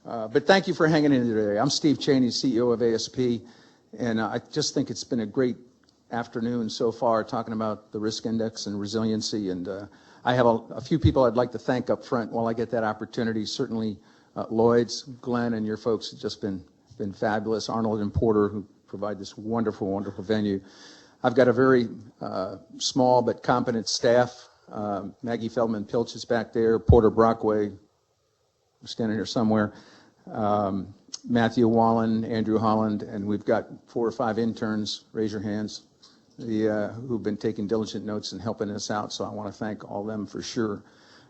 But thank you for hanging in today. I'm Steve Cheney, CEO of ASP, and I just think it's been a great afternoon so far talking about the risk index and resiliency. And I have a few people I'd like to thank up front while I get that opportunity. Certainly Lloyd's, Glenn, and your folks have just been fabulous. Arnold and Porter, who provide this wonderful, wonderful venue. I've got a very small but competent staff. Maggie Feldman-Pilch is back there, Porter Brockway, standing here somewhere, Matthew Wallen, Andrew Holland, and we've got 4 or 5 interns, raise your hands, who've been taking diligent notes and helping us out, so I want to thank all of them for sure.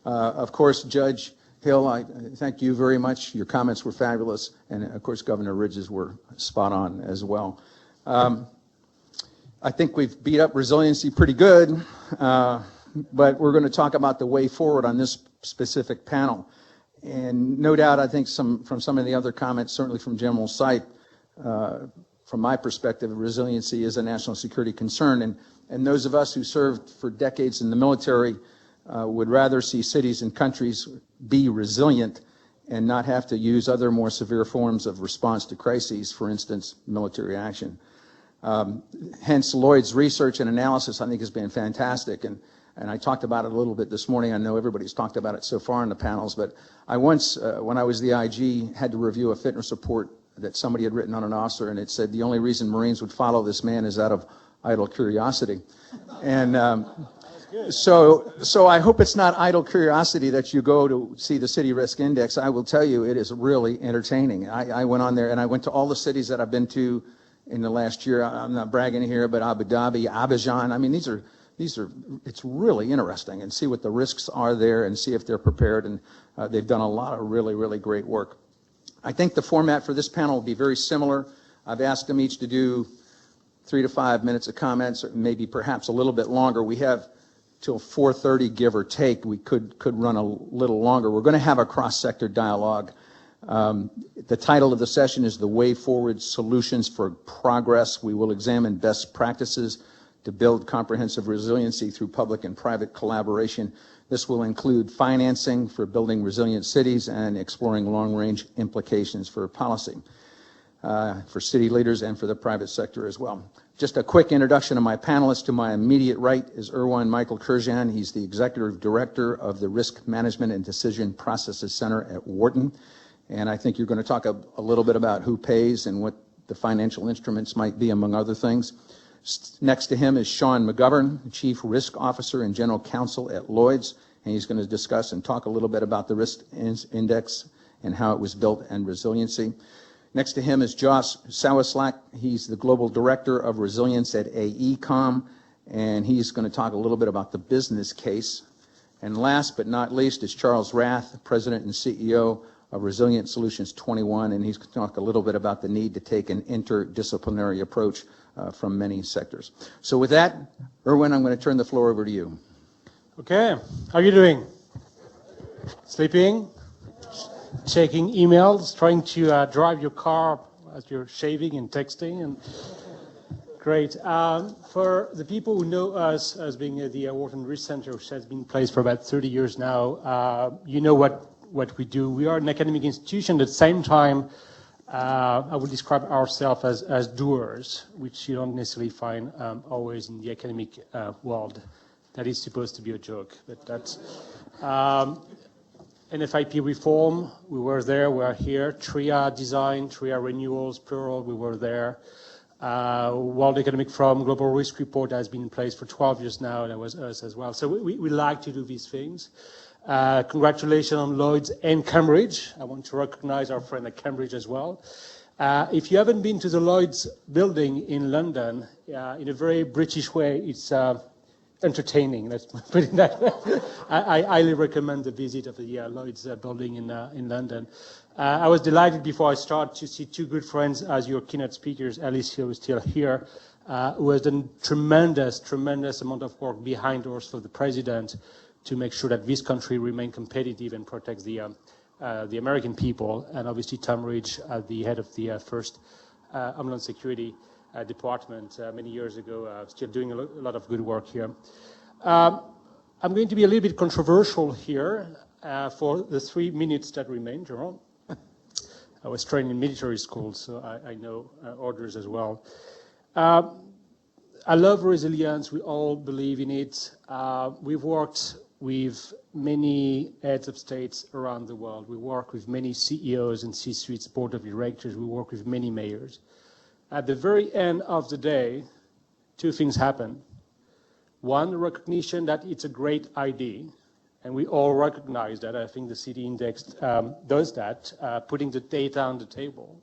Of course, Judge Hill, I thank you very much. Your comments were fabulous, and of course, Governor Ridge's were spot on as well. I think we've beat up resiliency pretty good, but we're going to talk about the way forward on this specific panel. And no doubt, I think from some of the other comments, certainly from General Sipe, from my perspective, resiliency is a national security concern. And those of us who served for decades in the military would rather see cities and countries be resilient and not have to use other more severe forms of response to crises, for instance, military action. Hence, Lloyd's research and analysis, I think, has been fantastic. And I talked about it a little bit this morning. I know everybody's talked about it so far in the panels, but I once, when I was the IG, had to review a fitness report that somebody had written on an officer, and it said the only reason Marines would follow this man is out of idle curiosity. And so I hope it's not idle curiosity that you go to see the city risk index. I will tell you, it is really entertaining. I went on there, and I went to all the cities that I've been to in the last year. I'm not bragging here, but Abu Dhabi, Abidjan. I mean, it's really interesting, and see what the risks are there and see if they're prepared, and they've done a lot of really, really great work. I think the format for this panel will be very similar. I've asked them each to do 3 to 5 minutes of comments, or maybe perhaps a little bit longer. We have till 4:30, give or take. We could run a little longer. We're going to have a cross-sector dialogue. The title of the session is The Way Forward, Solutions for Progress. We will examine best practices to build comprehensive resiliency through public and private collaboration. This will include financing for building resilient cities and exploring long-range implications for policy, for city leaders and for the private sector as well. Just a quick introduction of my panelists. To my immediate right is Erwann Michel-Kerjan. He's the Executive Director of the Risk Management and Decision Processes Center at Wharton. And I think you're going to talk a little bit about who pays and what the financial instruments might be, among other things. Next to him is Sean McGovern, Chief Risk Officer and General Counsel at Lloyd's, and he's going to discuss and talk a little bit about the risk index and how it was built and resiliency. Next to him is Josh Sawislak. He's the Global Director of Resilience at AECOM, and he's going to talk a little bit about the business case. And last but not least is Charles Rath, President and CEO of Resilient Solutions 21, and he's going to talk a little bit about the need to take an interdisciplinary approach from many sectors. So with that, Erwann, I'm going to turn the floor over to you. Okay, how are you doing? Sleeping? Checking emails? Trying to drive your car as you're shaving and texting? And great. For the people who know us as being the Wharton Risk Center, which has been in place for about 30 years now, you know what we do. We are an academic institution. At the same time, I would describe ourselves as doers, which you don't necessarily find always in the academic world. That is supposed to be a joke, but that's NFIP reform. We were there. We are here. TRIA design, TRIA renewals, plural. We were there. World Economic Forum Global Risk Report has been in place for 12 years now. That was us as well. So we like to do these things. Congratulations on Lloyd's and Cambridge. I want to recognize our friend at Cambridge as well. If you haven't been to the Lloyd's building in London, in a very British way, it's entertaining. Let's put it that way. I highly recommend the visit of the Lloyd's building in London. I was delighted before I start to see 2 good friends as your keynote speakers. Alice Hill is still here, who has done tremendous amount of work behind doors for the president to make sure that this country remain competitive and protects the American people, and obviously Tom Ridge, the head of the first Homeland Security Department many years ago, still doing a lot of good work here. I'm going to be a little bit controversial here for the 3 minutes that remain, Jerome. I was trained in military school, so I know orders as well. I love resilience. We all believe in it. We've worked with many heads of states around the world. We work with many CEOs and C-suites, board of directors. We work with many mayors. At the very end of the day, two things happen. One, the recognition that it's a great idea, and we all recognize that. I think the City Index does that, putting the data on the table.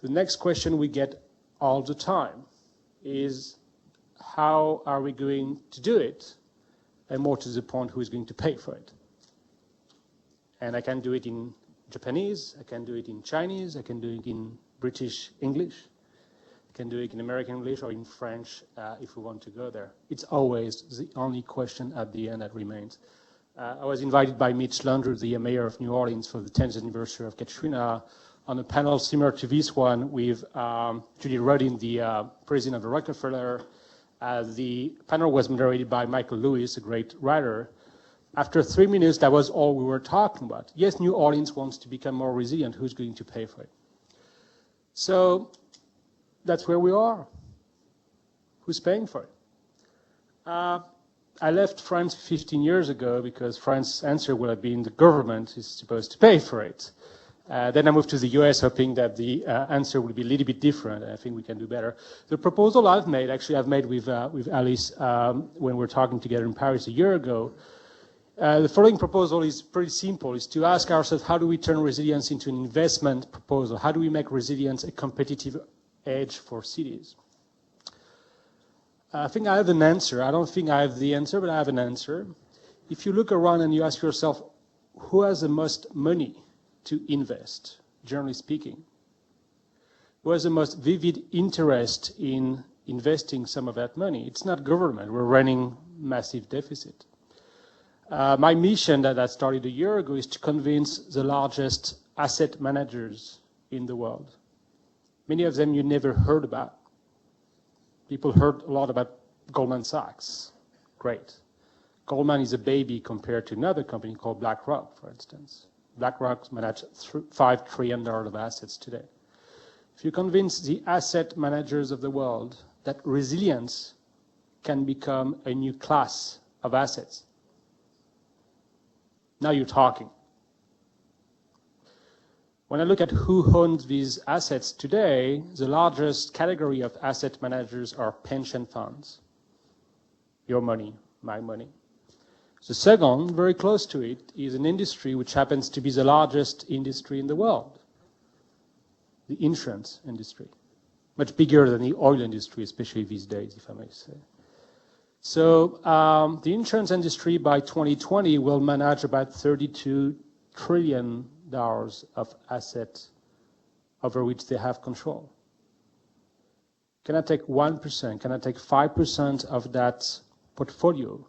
The next question we get all the time is, how are we going to do it? And more to the point, who is going to pay for it? And I can do it in Japanese, I can do it in Chinese, I can do it in British English, I can do it in American English or in French if we want to go there. It's always the only question at the end that remains. I was invited by Mitch Landrieu, the mayor of New Orleans, for the 10th anniversary of Katrina, on a panel similar to this one with Judy Rodin, the president of the Rockefeller. The panel was moderated by Michael Lewis, a great writer. After 3 minutes, that was all we were talking about. Yes, New Orleans wants to become more resilient. Who's going to pay for it? So that's where we are. Who's paying for it? I left France 15 years ago because France's answer would have been the government is supposed to pay for it. Then I moved to the US hoping that the answer would be a little bit different. I think we can do better. The proposal I've made with Alice when we were talking together in Paris a year ago. The following proposal is pretty simple. It's to ask ourselves, how do we turn resilience into an investment proposal? How do we make resilience a competitive edge for cities? I think I have an answer. I don't think I have the answer, but I have an answer. If you look around and you ask yourself, who has the most money to invest, generally speaking? Who has the most vivid interest in investing some of that money? It's not government. We're running massive deficit. My mission that I started a year ago is to convince the largest asset managers in the world. Many of them you never heard about. People heard a lot about Goldman Sachs. Great. Goldman is a baby compared to another company called BlackRock, for instance. BlackRock manages $5 trillion of assets today. If you convince the asset managers of the world that resilience can become a new class of assets, now you're talking. When I look at who owns these assets today, the largest category of asset managers are pension funds. Your money, my money. The second, very close to it, is an industry which happens to be the largest industry in the world, the insurance industry. Much bigger than the oil industry, especially these days, if I may say. So the insurance industry by 2020 will manage about $32 trillion of assets over which they have control. Can I take 1%? Can I take 5% of that portfolio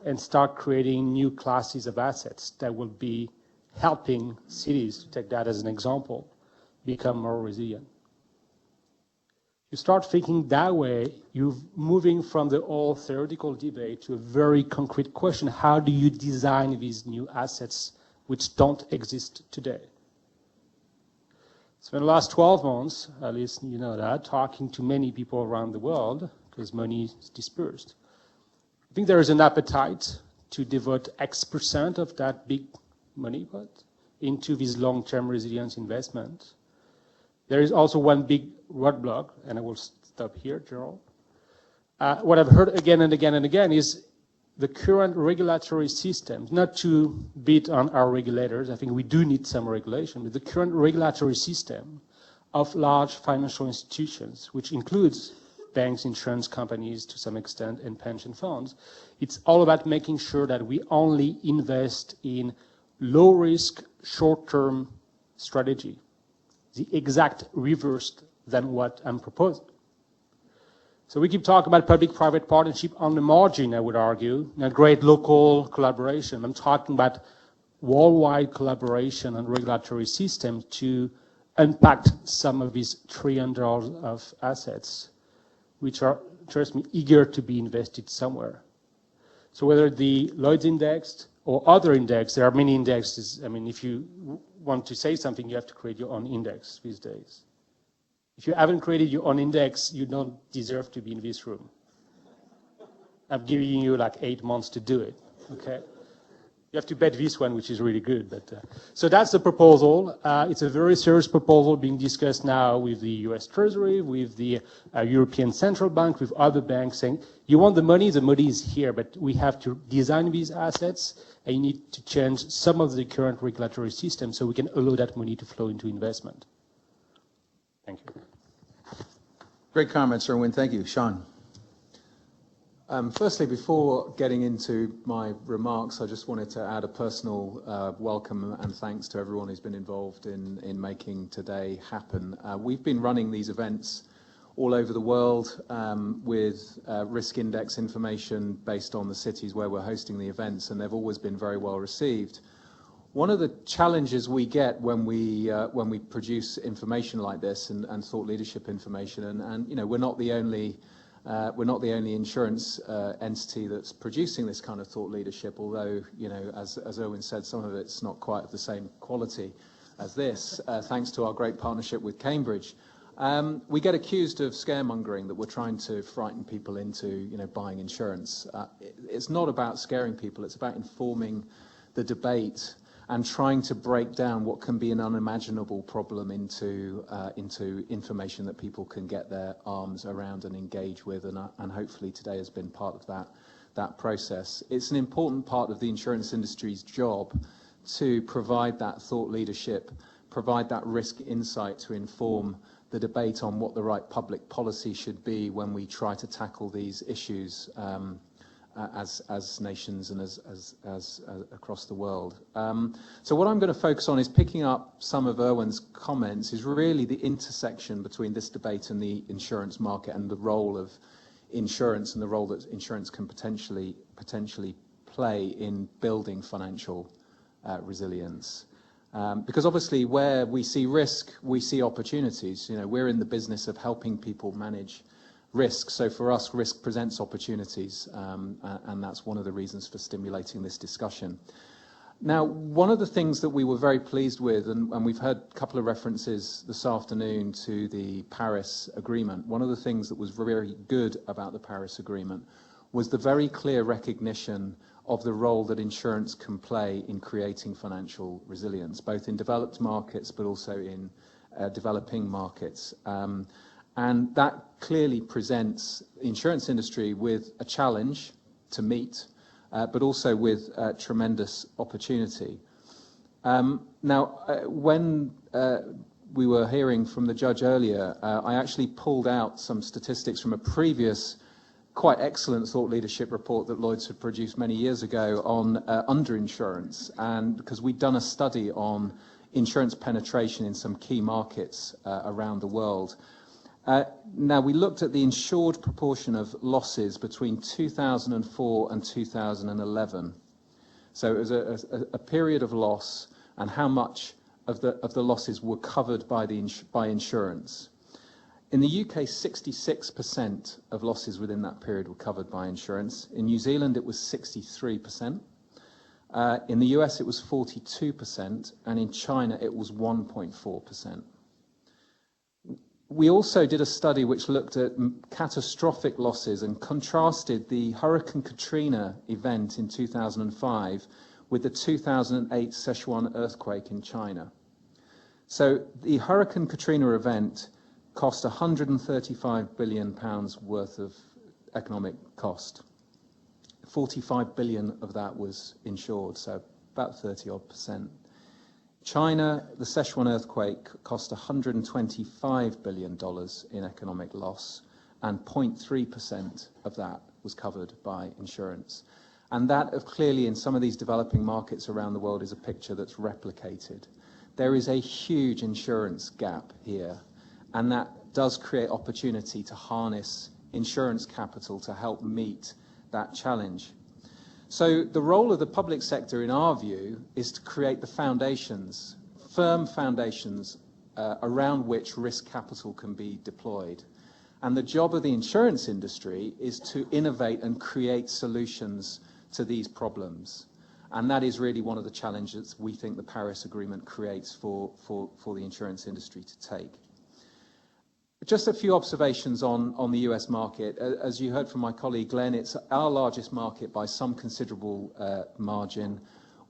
and start creating new classes of assets that will be helping cities, to take that as an example, become more resilient? You start thinking that way, you're moving from the old theoretical debate to a very concrete question. How do you design these new assets which don't exist today? So in the last 12 months, at least you know that, talking to many people around the world, because money is dispersed, I think there is an appetite to devote X% of that big money pot into this long-term resilience investment. There is also one big roadblock, and I will stop here, Gerald. What I've heard again and again and again is the current regulatory systems, not to beat on our regulators, I think we do need some regulation, but the current regulatory system of large financial institutions, which includes banks, insurance companies to some extent, and pension funds, it's all about making sure that we only invest in low-risk, short-term strategy, the exact reverse than what I'm proposing. So we keep talking about public-private partnership on the margin, I would argue, and a great local collaboration. I'm talking about worldwide collaboration on regulatory systems to unpack some of these $1 trillion of assets, which are, trust me, eager to be invested somewhere. So whether the Lloyd's index or other index, there are many indexes. I mean, if you want to say something, you have to create your own index these days. If you haven't created your own index, you don't deserve to be in this room. I'm giving you like 8 months to do it, okay? You have to bet this one, which is really good. But so that's the proposal. It's a very serious proposal being discussed now with the US Treasury, with the European Central Bank, with other banks saying, you want the money is here, but we have to design these assets, and you need to change some of the current regulatory system so we can allow that money to flow into investment. Thank you. Great comments, Erwann. Thank you. Sean. Firstly, before getting into my remarks, I just wanted to add a personal welcome and thanks to everyone who's been involved in making today happen. We've been running these events all over the world with risk index information based on the cities where we're hosting the events, and they've always been very well received. One of the challenges we get when we produce information like this and thought leadership information, and you know, we're not the only insurance entity that's producing this kind of thought leadership, although, you know, as Erwann said, some of it's not quite of the same quality as this, thanks to our great partnership with Cambridge. We get accused of scaremongering, that we're trying to frighten people into, you know, buying insurance. It's not about scaring people, it's about informing the debate and trying to break down what can be an unimaginable problem into information that people can get their arms around and engage with, and hopefully today has been part of that process. It's an important part of the insurance industry's job to provide that thought leadership, provide that risk insight to inform the debate on what the right public policy should be when we try to tackle these issues as nations and as across the world. So what I'm going to focus on is picking up some of Erwann's comments, is really the intersection between this debate and the insurance market and the role of insurance and the role that insurance can potentially play in building financial resilience. Because obviously where we see risk, we see opportunities. You know, we're in the business of helping people manage risk. So for us, risk presents opportunities, and that's one of the reasons for stimulating this discussion. Now, one of the things that we were very pleased with, and we've heard a couple of references this afternoon to the Paris Agreement, one of the things that was very good about the Paris Agreement was the very clear recognition of the role that insurance can play in creating financial resilience, both in developed markets but also in developing markets. And that clearly presents the insurance industry with a challenge to meet, but also with tremendous opportunity. When we were hearing from the judge earlier, I actually pulled out some statistics from a previous quite excellent thought leadership report that Lloyd's had produced many years ago on underinsurance, and because we'd done a study on insurance penetration in some key markets around the world. Now, we looked at the insured proportion of losses between 2004 and 2011. So it was a period of loss, and how much of the losses were covered by insurance. In the UK, 66% of losses within that period were covered by insurance. In New Zealand, it was 63%. In the US, it was 42%, and in China, it was 1.4%. We also did a study which looked at catastrophic losses and contrasted the Hurricane Katrina event in 2005 with the 2008 Sichuan earthquake in China. So the Hurricane Katrina event cost £135 billion worth of economic cost. 45 billion of that was insured, so about 30-odd%. China, the Sichuan earthquake cost $125 billion in economic loss, and 0.3% of that was covered by insurance. And that, clearly, in some of these developing markets around the world, is a picture that's replicated. There is a huge insurance gap here, and that does create opportunity to harness insurance capital to help meet that challenge. So the role of the public sector, in our view, is to create the foundations, firm foundations, around which risk capital can be deployed. And the job of the insurance industry is to innovate and create solutions to these problems. And that is really one of the challenges we think the Paris Agreement creates for the insurance industry to take. Just a few observations on the US market. As you heard from my colleague Glenn, it's our largest market by some considerable margin.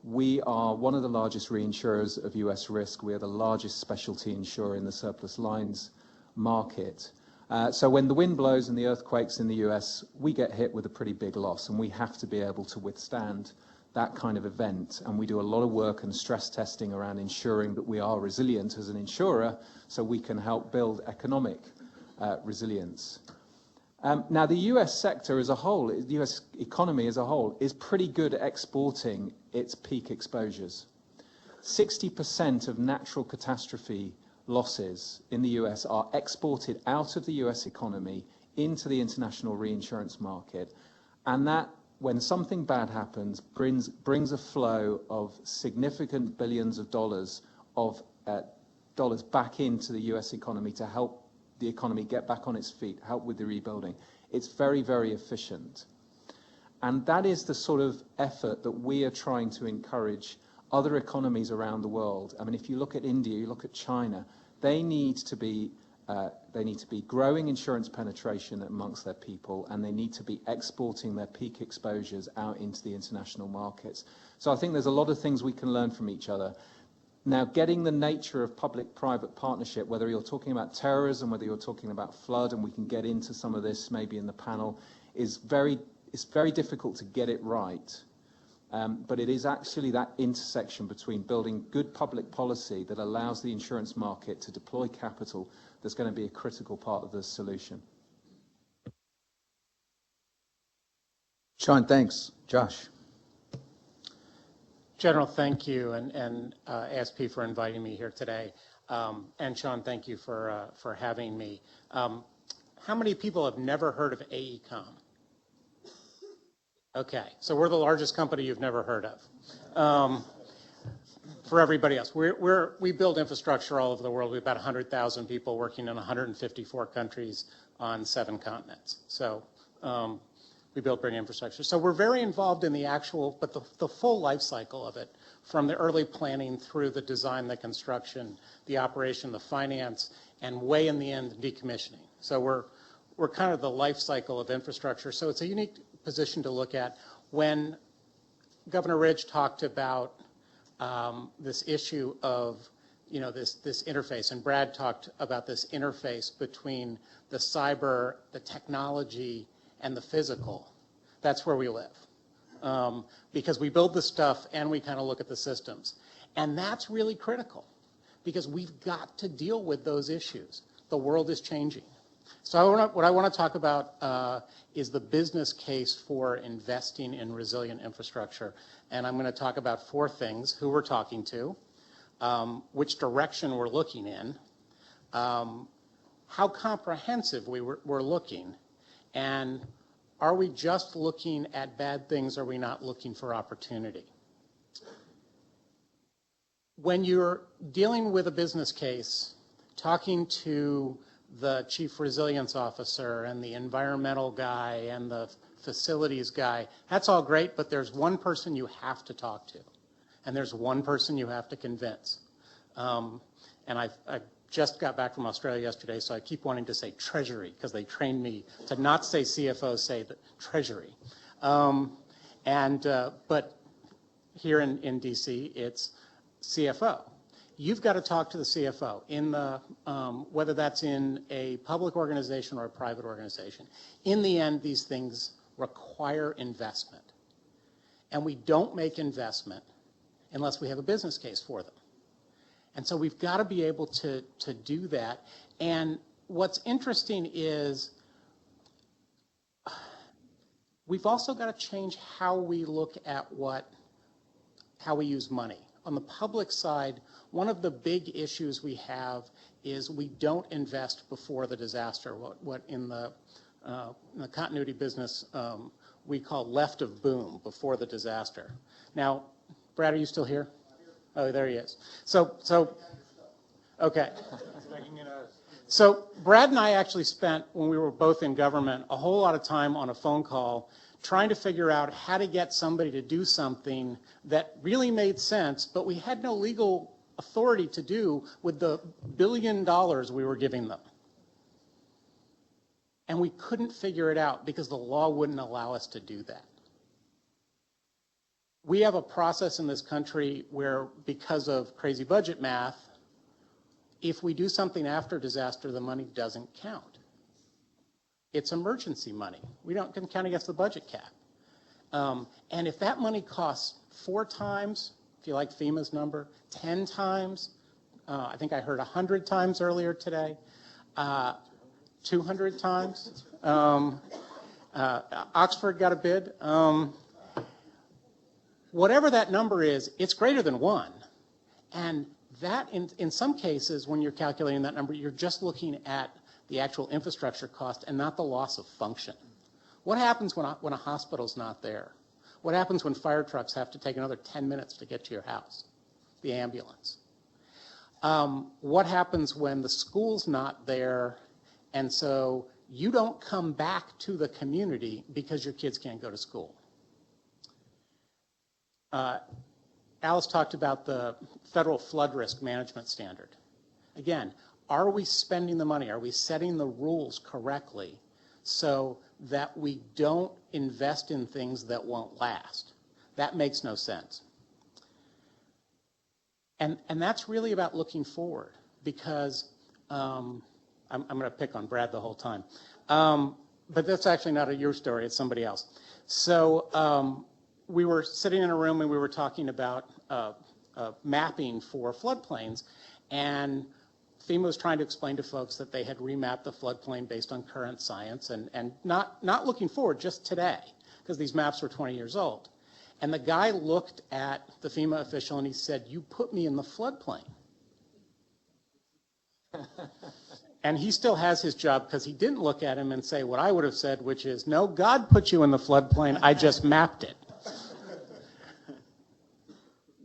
We are one of the largest reinsurers of US risk. We are the largest specialty insurer in the surplus lines market. So when the wind blows and the earthquakes in the US, we get hit with a pretty big loss, and we have to be able to withstand that kind of event. And we do a lot of work and stress testing around ensuring that we are resilient as an insurer so we can help build economic resilience. Now, the US sector as a whole, the US economy as a whole, is pretty good at exporting its peak exposures. 60% of natural catastrophe losses in the US are exported out of the US economy into the international reinsurance market. And that, when something bad happens, brings a flow of significant billions of dollars back into the US economy to help the economy get back on its feet, help with the rebuilding. It's very, very efficient. And that is the sort of effort that we are trying to encourage other economies around the world. I mean, if you look at India, you look at China, they need to be growing insurance penetration amongst their people, and they need to be exporting their peak exposures out into the international markets. So I think there's a lot of things we can learn from each other. Now, getting the nature of public-private partnership, whether you're talking about terrorism, whether you're talking about flood, and we can get into some of this maybe in the panel, it's very difficult to get it right. But it is actually that intersection between building good public policy that allows the insurance market to deploy capital that's going to be a critical part of the solution. Sean, thanks. Josh. General, thank you, and ASP for inviting me here today. And Sean, thank you for having me. How many people have never heard of AECOM? Okay, so we're the largest company you've never heard of. For everybody else, we build infrastructure all over the world. We have about 100,000 people working in 154 countries on 7 continents. So we build big infrastructure. So we're very involved in the actual, but the full life cycle of it, from the early planning through the design, the construction, the operation, the finance, and way in the end, decommissioning. So we're kind of the life cycle of infrastructure. So it's a unique position to look at. When Governor Ridge talked about this issue of, this interface, and Brad talked about this interface between the cyber, the technology, and the physical. That's where we live. Because we build the stuff and we kind of look at the systems. And that's really critical because we've got to deal with those issues. The world is changing. So what I want to talk about is the business case for investing in resilient infrastructure. And I'm going to talk about 4 things: who we're talking to, which direction we're looking in, how comprehensive we're looking, and are we just looking at bad things, or are we not looking for opportunity? When you're dealing with a business case, talking to the chief resilience officer and the environmental guy and the facilities guy, that's all great, but there's one person you have to talk to, and there's one person you have to convince. And I just got back from Australia yesterday, so I keep wanting to say Treasury because they trained me to not say CFO, say the Treasury. But here in DC, it's CFO. You've got to talk to the CFO in the whether that's in a public organization or a private organization. In the end, these things require investment, and we don't make investment unless we have a business case for them. And so we've got to be able to do that. And what's interesting is we've also got to change how we look at how we use money. On the public side, one of the big issues we have is we don't invest before the disaster, what in the continuity business we call left of boom, before the disaster. Now, Brad, are you still here? Oh, there he is. So okay. So Brad and I actually spent, when we were both in government, a whole lot of time on a phone call trying to figure out how to get somebody to do something that really made sense, but we had no legal authority to do with the $1 billion we were giving them. And we couldn't figure it out because the law wouldn't allow us to do that. We have a process in this country where, because of crazy budget math, if we do something after disaster, the money doesn't count. It's emergency money. We don't count against the budget cap. And if that money costs 4 times, if you like FEMA's number, 10 times, I think I heard 100 times earlier today, 200 times. Oxford got a bid. Whatever that number is, it's greater than 1. And that, in some cases, when you're calculating that number, you're just looking at the actual infrastructure cost and not the loss of function. What happens when a hospital's not there? What happens when fire trucks have to take another 10 minutes to get to your house? The ambulance. What happens when the school's not there and so you don't come back to the community because your kids can't go to school? Alice talked about the federal flood risk management standard. Again, are we spending the money? Are we setting the rules correctly so that we don't invest in things that won't last? That makes no sense. And that's really about looking forward, because I'm going to pick on Brad the whole time. But that's actually not your story, it's somebody else. So we were sitting in a room and we were talking about mapping for floodplains, and FEMA was trying to explain to folks that they had remapped the floodplain based on current science and not looking forward, just today, because these maps were 20 years old. And the guy looked at the FEMA official and he said, "You put me in the floodplain." And he still has his job because he didn't look at him and say what I would have said, which is, "No, God put you in the floodplain, I just mapped it."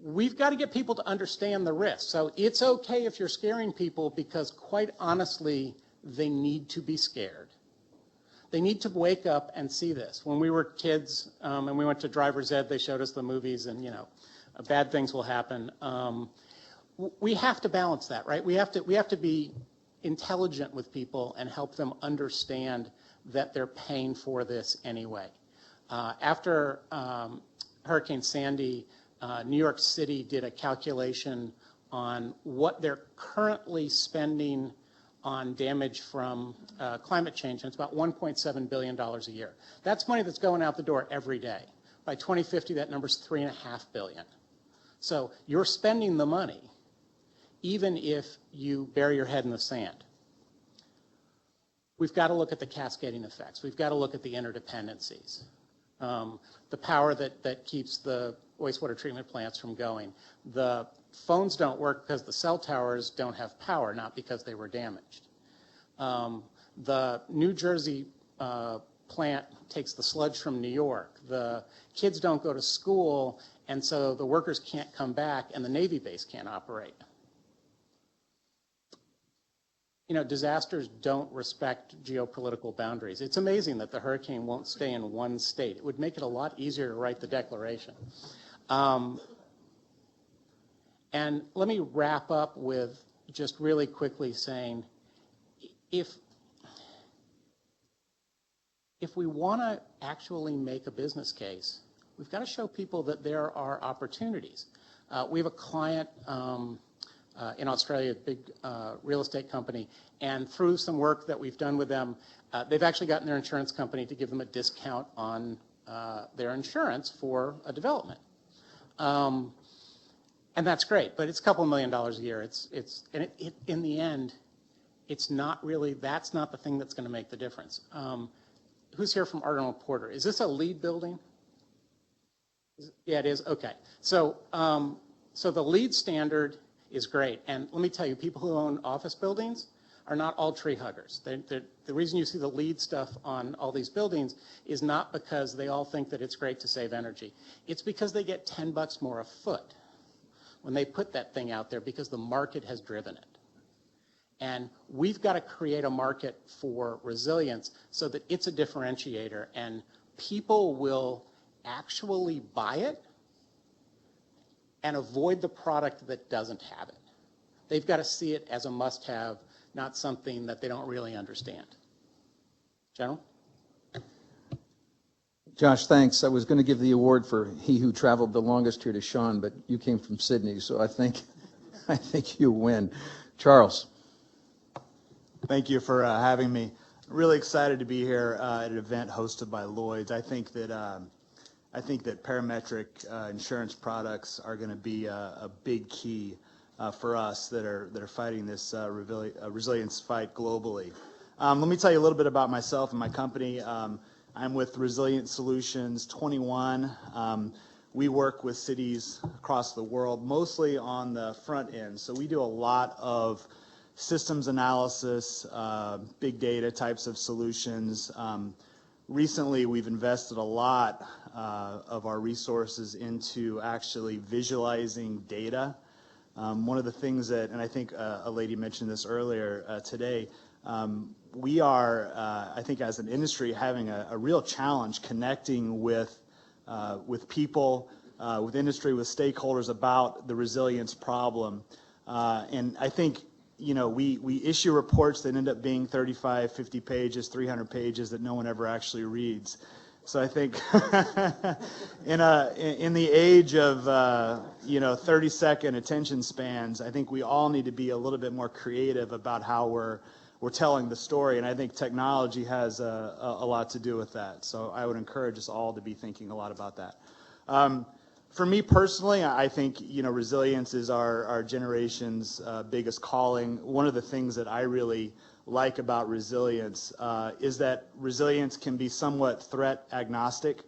We've got to get people to understand the risk. So it's okay if you're scaring people, because quite honestly, they need to be scared. They need to wake up and see this. When we were kids and we went to driver's ed, they showed us the movies and, bad things will happen. We have to balance that, right? We have to be intelligent with people and help them understand that they're paying for this anyway. After Hurricane Sandy, New York City did a calculation on what they're currently spending on damage from climate change, and it's about $1.7 billion a year. That's money that's going out the door every day. By 2050, that number's $3.5 billion. So you're spending the money, even if you bury your head in the sand. We've got to look at the cascading effects. We've got to look at the interdependencies. The power that keeps the wastewater treatment plants from going. The phones don't work because the cell towers don't have power, not because they were damaged. The New Jersey plant takes the sludge from New York. The kids don't go to school, and so the workers can't come back, and the Navy base can't operate. Disasters don't respect geopolitical boundaries. It's amazing that the hurricane won't stay in one state. It would make it a lot easier to write the declaration. And let me wrap up with just really quickly saying, if we want to actually make a business case, we've got to show people that there are opportunities. We have a client in Australia, a big real estate company, and through some work that we've done with them, they've actually gotten their insurance company to give them a discount on their insurance for a development. And that's great, but it's a couple $1 million a year. In the end, it's not really, that's not the thing that's going to make the difference. Who's here from Arnold Porter? Is this a LEED building? Yeah, it is. Okay. So the LEED standard is great. And let me tell you, people who own office buildings are not all tree huggers. The reason you see the LEED stuff on all these buildings is not because they all think that it's great to save energy. It's because they get $10 more a foot when they put that thing out there, because the market has driven it. And we've got to create a market for resilience so that it's a differentiator and people will actually buy it and avoid the product that doesn't have it. They've got to see it as a must-have, not something that they don't really understand. General? Josh, thanks. I was going to give the award for he who traveled the longest here to Sean, but you came from Sydney, so I think you win. Charles. Thank you for having me. Really excited to be here at an event hosted by Lloyd. I think that parametric insurance products are going to be a big key for us that are fighting this resilience fight globally. Let me tell you a little bit about myself and my company. I'm with Resilient Solutions 21. We work with cities across the world, mostly on the front end. So we do a lot of systems analysis, big data types of solutions. Recently, we've invested a lot of our resources into actually visualizing data. One of the things that, and I think a lady mentioned this earlier today, we are, I think as an industry, having a real challenge connecting with people, with industry, with stakeholders about the resilience problem. And I think, we issue reports that end up being 35, 50 pages, 300 pages that no one ever actually reads. So I think in the age of 30-second attention spans, I think we all need to be a little bit more creative about how we're telling the story, and I think technology has a lot to do with that. So I would encourage us all to be thinking a lot about that. For me personally, I think resilience is our generation's biggest calling. One of the things that I really like about resilience is that resilience can be somewhat threat agnostic.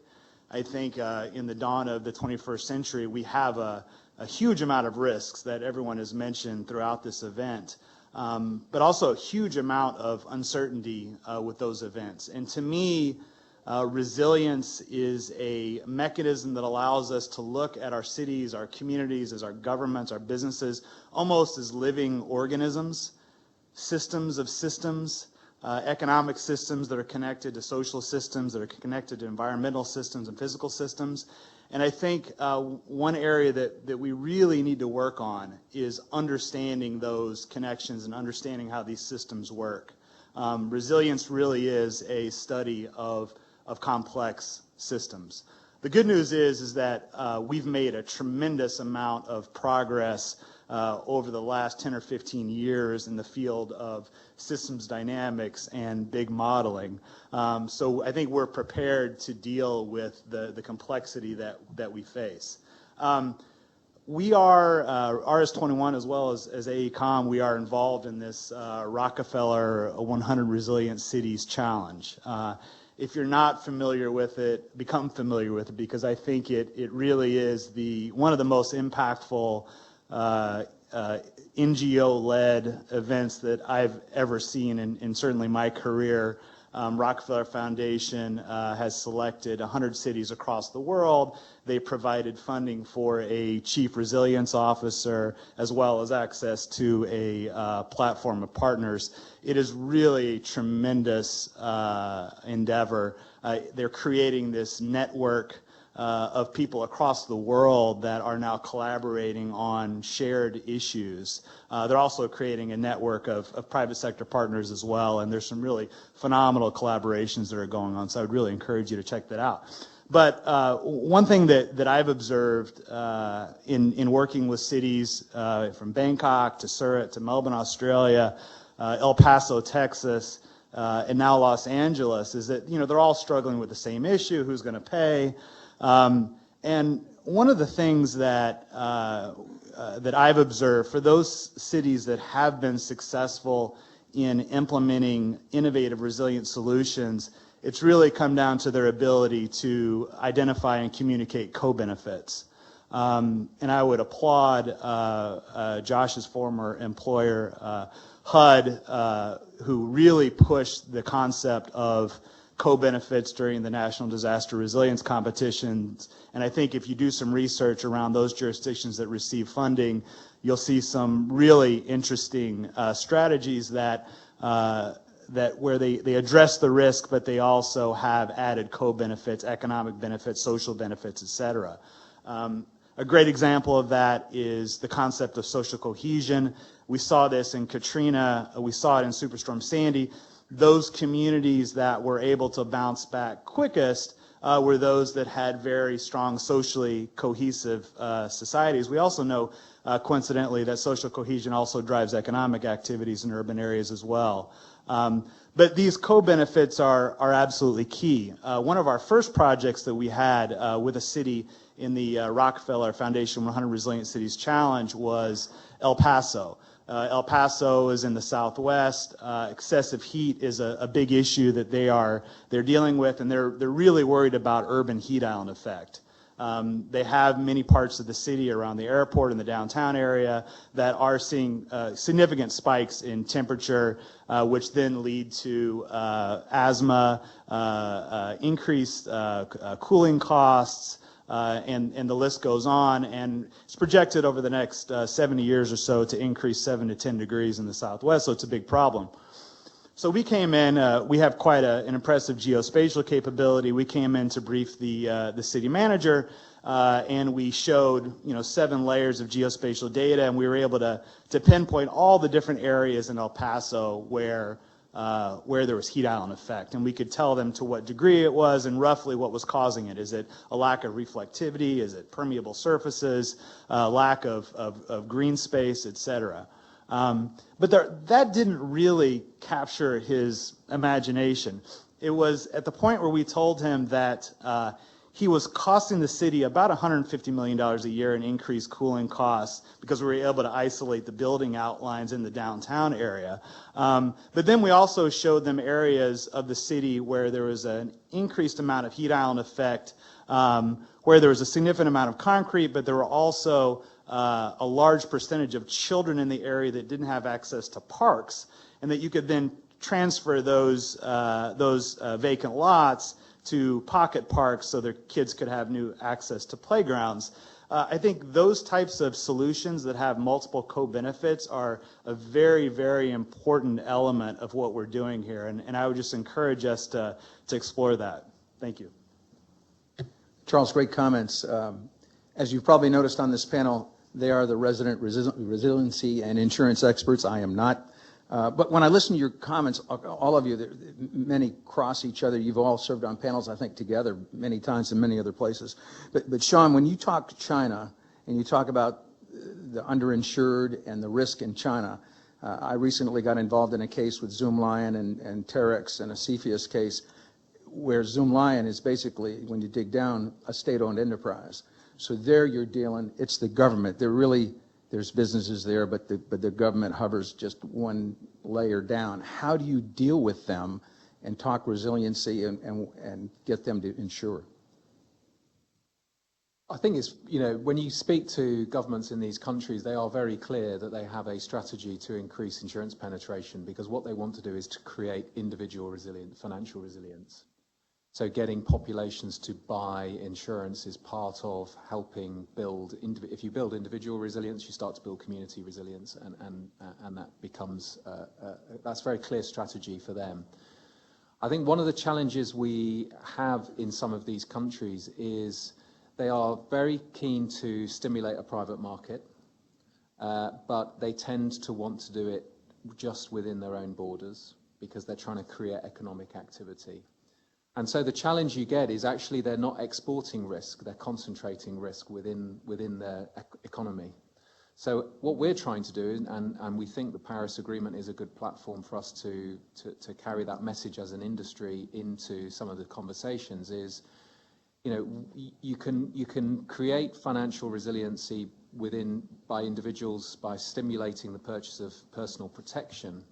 I think in the dawn of the 21st century, we have a huge amount of risks that everyone has mentioned throughout this event, but also a huge amount of uncertainty with those events. And to me, resilience is a mechanism that allows us to look at our cities, our communities, as our governments, our businesses, almost as living organisms, systems of systems, economic systems that are connected to social systems, that are connected to environmental systems and physical systems. And I think one area that we really need to work on is understanding those connections and understanding how these systems work. Resilience really is a study of complex systems. The good news is that we've made a tremendous amount of progress over the last 10 or 15 years in the field of systems dynamics and big modeling. So I think we're prepared to deal with the complexity that we face. We are, RS21 as well as AECOM, we are involved in this Rockefeller 100 Resilient Cities Challenge. If you're not familiar with it, become familiar with it, because I think it really is one of the most impactful NGO-led events that I've ever seen in certainly my career. Rockefeller Foundation has selected 100 cities across the world. They provided funding for a chief resilience officer as well as access to a platform of partners. It is really a tremendous endeavor. They're creating this network of people across the world that are now collaborating on shared issues. They're also creating a network of private sector partners as well, and there's some really phenomenal collaborations that are going on, so I would really encourage you to check that out. But one thing that I've observed in working with cities from Bangkok to Surat to Melbourne, Australia, El Paso, Texas, and now Los Angeles is that they're all struggling with the same issue: who's going to pay? And one of the things that I've observed for those cities that have been successful in implementing innovative, resilient solutions, it's really come down to their ability to identify and communicate co-benefits. And I would applaud Josh's former employer, HUD, who really pushed the concept of co-benefits during the National Disaster Resilience competitions. And I think if you do some research around those jurisdictions that receive funding, you'll see some really interesting strategies that where they address the risk, but they also have added co-benefits, economic benefits, social benefits, et cetera. A great example of that is the concept of social cohesion. We saw this in Katrina. We saw it in Superstorm Sandy. Those communities that were able to bounce back quickest were those that had very strong socially cohesive societies. We also know, coincidentally, that social cohesion also drives economic activities in urban areas as well. But these co-benefits are absolutely key. One of our first projects that we had with a city in the Rockefeller Foundation 100 Resilient Cities Challenge was El Paso. El Paso is in the southwest. Excessive heat is a big issue that they're dealing with, and they're really worried about urban heat island effect. They have many parts of the city around the airport and the downtown area that are seeing significant spikes in temperature, which then lead to asthma, increased cooling costs, and the list goes on. And it's projected over the next 70 years or so to increase 7 to 10 degrees in the Southwest, so it's a big problem. So we came in, we have quite an impressive geospatial capability. We came in to brief the city manager, and we showed 7 layers of geospatial data, and we were able to pinpoint all the different areas in El Paso where there was heat island effect. And we could tell them to what degree it was and roughly what was causing it. Is it a lack of reflectivity? Is it permeable surfaces? Lack of green space, et cetera? But that didn't really capture his imagination. It was at the point where we told him that he was costing the city about $150 million a year in increased cooling costs because we were able to isolate the building outlines in the downtown area. But then we also showed them areas of the city where there was an increased amount of heat island effect, where there was a significant amount of concrete, but there were also a large percentage of children in the area that didn't have access to parks, and that you could then transfer those vacant lots to pocket parks so their kids could have new access to playgrounds. I think those types of solutions that have multiple co-benefits are a very, very important element of what we're doing here, and I would just encourage us to explore that. Thank you. Charles, great comments. As you've probably noticed on this panel, they are the resident resiliency and insurance experts. I am not. But when I listen to your comments, all of you, many cross each other. You've all served on panels, I think, together many times in many other places. But Sean, when you talk to China and you talk about the underinsured and the risk in China, I recently got involved in a case with Zoom Lion and Terex and a Cepheus case where Zoom Lion is basically, when you dig down, a state-owned enterprise. So there you're dealing, it's the government. There's businesses there, but the government hovers just one layer down. How do you deal with them and talk resiliency and get them to insure? I think it's, when you speak to governments in these countries, they are very clear that they have a strategy to increase insurance penetration, because what they want to do is to create individual financial resilience. So getting populations to buy insurance is part of helping build. If you build individual resilience, you start to build community resilience, and that becomes that's a very clear strategy for them. I think one of the challenges we have in some of these countries is they are very keen to stimulate a private market, but they tend to want to do it just within their own borders because they're trying to create economic activity. And so the challenge you get is actually they're not exporting risk, they're concentrating risk within their economy. So what we're trying to do, and we think the Paris Agreement is a good platform for us to carry that message as an industry into some of the conversations, is you can create financial resiliency by individuals by stimulating the purchase of personal protection.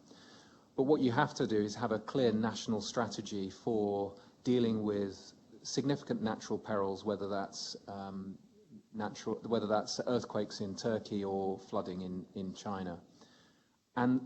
But what you have to do is have a clear national strategy for dealing with significant natural perils, whether that's earthquakes in Turkey or flooding in China. And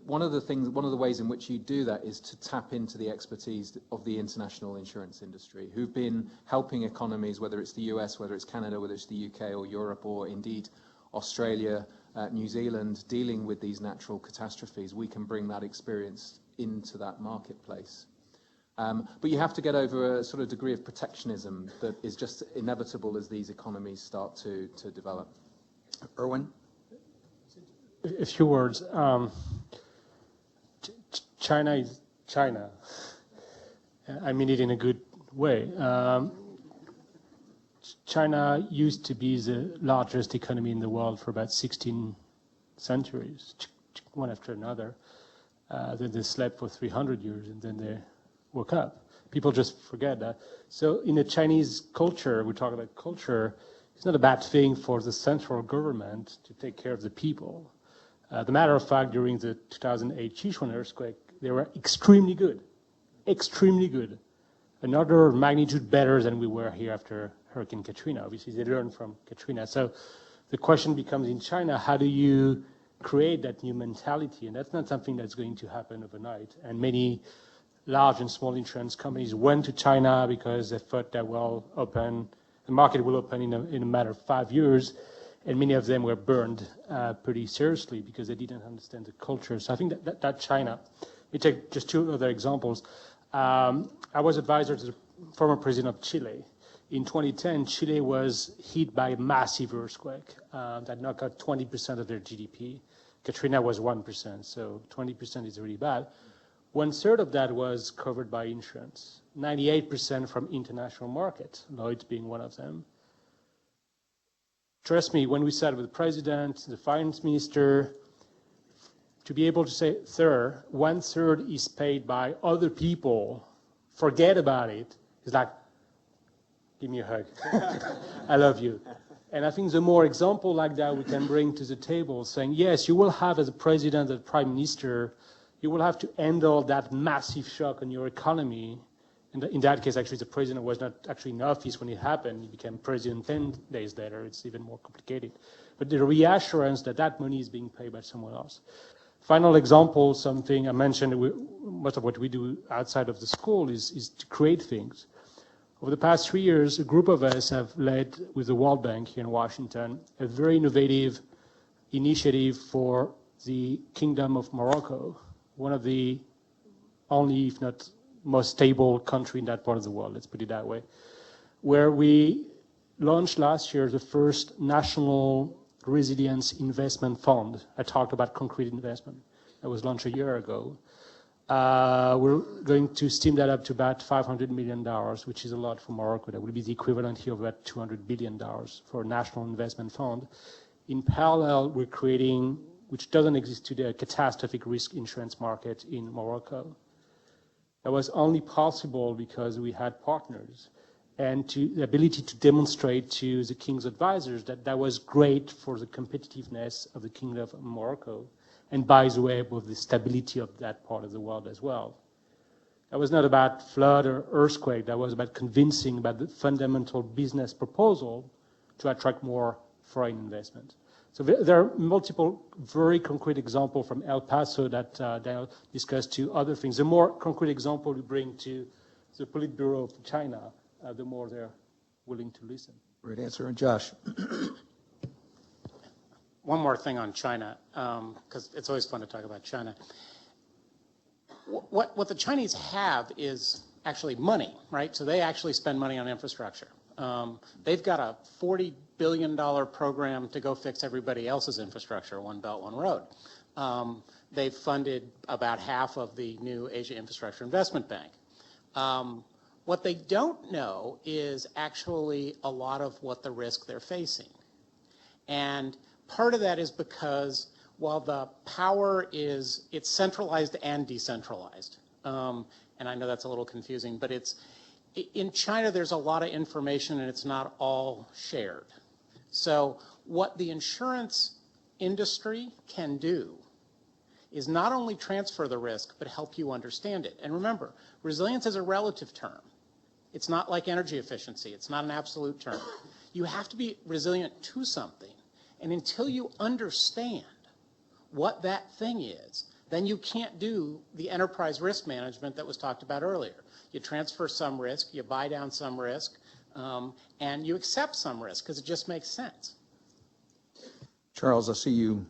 one of the ways in which you do that is to tap into the expertise of the international insurance industry, who've been helping economies, whether it's the US, whether it's Canada, whether it's the UK or Europe, or indeed Australia, New Zealand, dealing with these natural catastrophes. We can bring that experience into that marketplace. But you have to get over a sort of degree of protectionism that is just inevitable as these economies start to develop. Erwann? A few words. China is China. I mean it in a good way. China used to be the largest economy in the world for about 16 centuries, one after another. Then they slept for 300 years, and then they woke up. People just forget that. So in the Chinese culture, we talk about culture, it's not a bad thing for the central government to take care of the people. The matter of fact, during the 2008 Sichuan earthquake, they were extremely good, another magnitude better than we were here after Hurricane Katrina. Obviously, they learned from Katrina. So the question becomes in China, how do you create that new mentality? And that's not something that's going to happen overnight. And many large and small insurance companies went to China because they thought that the market will open in a matter of 5 years. And many of them were burned pretty seriously because they didn't understand the culture. So I think that China. Let me take just two other examples. I was advisor to the former president of Chile. In 2010, Chile was hit by a massive earthquake that knocked out 20% of their GDP. Katrina was 1%, so 20% is really bad. 1/3 of that was covered by insurance, 98% from international markets, Lloyd being one of them. Trust me, when we sat with the president, the finance minister, to be able to say, sir, 1/3 is paid by other people, forget about it, it's like, give me a hug. I love you. And I think the more example like that we can bring to the table, saying, yes, you will have as a president, as a prime minister, you will have to handle that massive shock on your economy. In that case, actually, the president was not actually in office when it happened. He became president 10 days later. It's even more complicated. But the reassurance that that money is being paid by someone else. Final example, something I mentioned, most of what we do outside of the school is to create things. Over the past 3 years, a group of us have led with the World Bank here in Washington a very innovative initiative for the Kingdom of Morocco, one of the only, if not most stable country in that part of the world, let's put it that way, where we launched last year the first national resilience investment fund. I talked about concrete investment. That was launched a year ago. We're going to steam that up to about $500 million, which is a lot for Morocco. That would be the equivalent here of about $200 billion for a national investment fund. In parallel, we're creating, which doesn't exist today, a catastrophic risk insurance market in Morocco. That was only possible because we had partners and the ability to demonstrate to the king's advisors that that was great for the competitiveness of the Kingdom of Morocco. And by the way, with the stability of that part of the world as well. That was not about flood or earthquake. That was about convincing about the fundamental business proposal to attract more foreign investment. So there are multiple very concrete examples from El Paso that Daniel discussed to other things. The more concrete example we bring to the Politburo of China, the more they're willing to listen. Great answer. And Josh? One more thing on China, because it's always fun to talk about China. What the Chinese have is actually money, right? So they actually spend money on infrastructure. They've got a $40 billion program to go fix everybody else's infrastructure, One Belt, One Road. They've funded about half of the new Asia Infrastructure Investment Bank. What they don't know is actually a lot of what the risk they're facing. And part of that is because while the power it's centralized and decentralized, and I know that's a little confusing, but in China, there's a lot of information and it's not all shared. So what the insurance industry can do is not only transfer the risk, but help you understand it. And remember, resilience is a relative term. It's not like energy efficiency. It's not an absolute term. You have to be resilient to something. And until you understand what that thing is, then you can't do the enterprise risk management that was talked about earlier. You transfer some risk, you buy down some risk, and you accept some risk because it just makes sense. Charles, I see you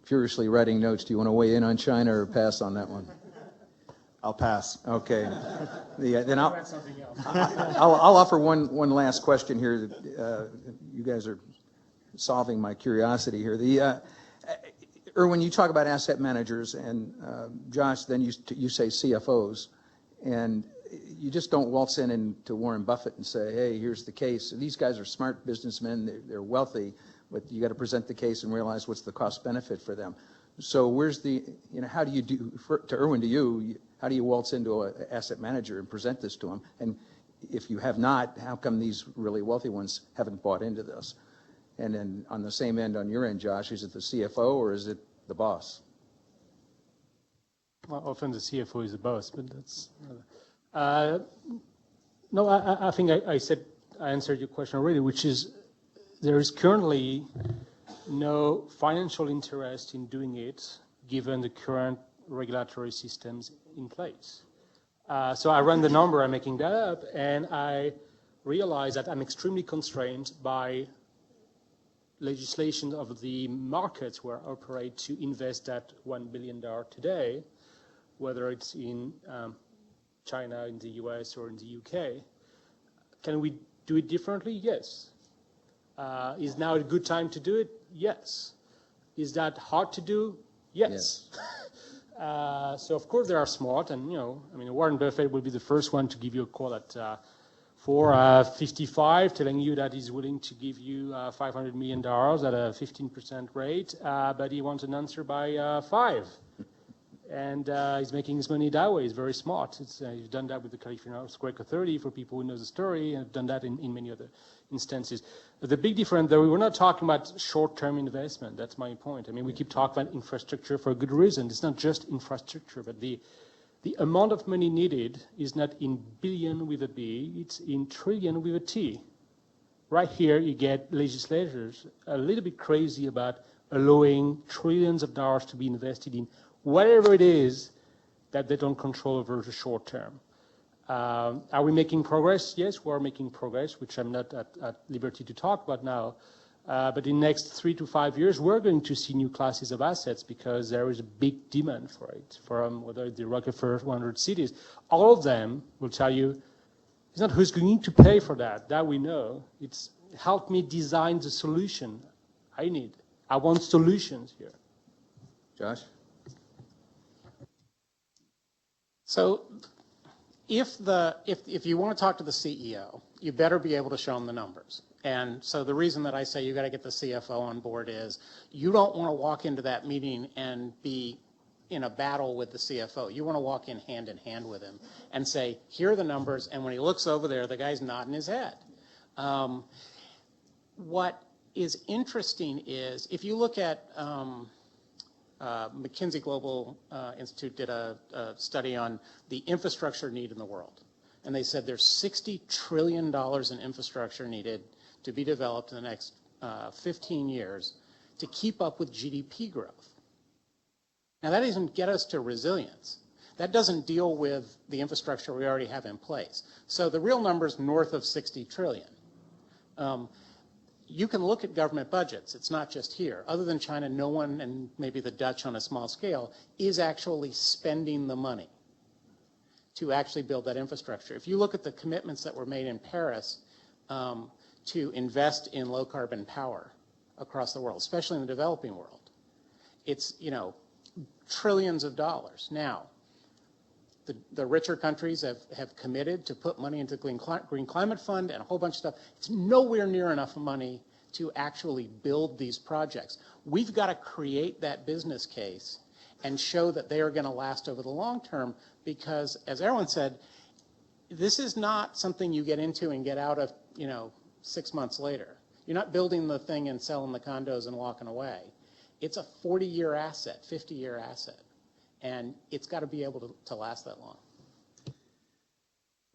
furiously writing notes. Do you want to weigh in on China or pass on that one? I'll pass. Okay. Then I'll offer one last question here. You guys are solving my curiosity here. Erwann, you talk about asset managers, and Josh, then you say CFOs, and you just don't waltz in into Warren Buffett and say, hey, here's the case. These guys are smart businessmen, they're wealthy, but you got to present the case and realize what's the cost benefit for them. So where's how do you do, to Erwann, how do you waltz into an asset manager and present this to them? And if you have not, how come these really wealthy ones haven't bought into this? And then on the same end, on your end, Josh, is it the CFO or is it the boss? Well, often the CFO is the boss, but that's... no, I think I answered your question already, which is there is currently no financial interest in doing it given the current regulatory systems in place. So I ran the number, I'm making that up, and I realize that I'm extremely constrained by legislation of the markets where I operate to invest that $1 billion today, whether it's in China, in the US, or in the UK. Can we do it differently? Yes. Is now a good time to do it? Yes. Is that hard to do? Yes. So of course they are smart, and Warren Buffett will be the first one to give you a call at 4:55, telling you that he's willing to give you $500 million at a 15% rate, but he wants an answer by 5. And he's making his money that way. He's very smart. He's done that with the California Earthquake Authority for people who know the story, and done that in many other instances. But the big difference, though, we're not talking about short-term investment. That's my point. I mean, we keep talking about infrastructure for a good reason. It's not just infrastructure, but the amount of money needed is not in billion with a B, it's in trillion with a T. Right here, you get legislators a little bit crazy about allowing trillions of dollars to be invested in whatever it is that they don't control over the short term. Are we making progress? Yes, we are making progress, which I'm not at liberty to talk about now. But in the next 3 to 5 years, we're going to see new classes of assets because there is a big demand for it, from whether the Rockefeller 100 cities. All of them will tell you, it's not who's going to pay for that. That we know. It's help me design the solution I need. I want solutions here. Josh? So if you want to talk to the CEO, you better be able to show them the numbers. And so the reason that I say you got to get the CFO on board is you don't want to walk into that meeting and be in a battle with the CFO. You want to walk in hand with him and say, here are the numbers. And when he looks over there, the guy's nodding his head. What is interesting is if you look at McKinsey Global Institute did a study on the infrastructure need in the world. And they said there's $60 trillion in infrastructure needed to be developed in the next 15 years to keep up with GDP growth. Now, that doesn't get us to resilience. That doesn't deal with the infrastructure we already have in place. So the real number is north of 60 trillion. You can look at government budgets. It's not just here. Other than China, no one, and maybe the Dutch on a small scale, is actually spending the money to actually build that infrastructure. If you look at the commitments that were made in Paris to invest in low carbon power across the world, especially in the developing world, it's, trillions of dollars. Now, the richer countries have committed to put money into the Green Climate Fund and a whole bunch of stuff. It's nowhere near enough money to actually build these projects. We've got to create that business case and show that they are going to last over the long term because, as Erwann said, this is not something you get into and get out of, 6 months later. You're not building the thing and selling the condos and walking away. It's a 40-year asset, 50-year asset. And it's got to be able to last that long.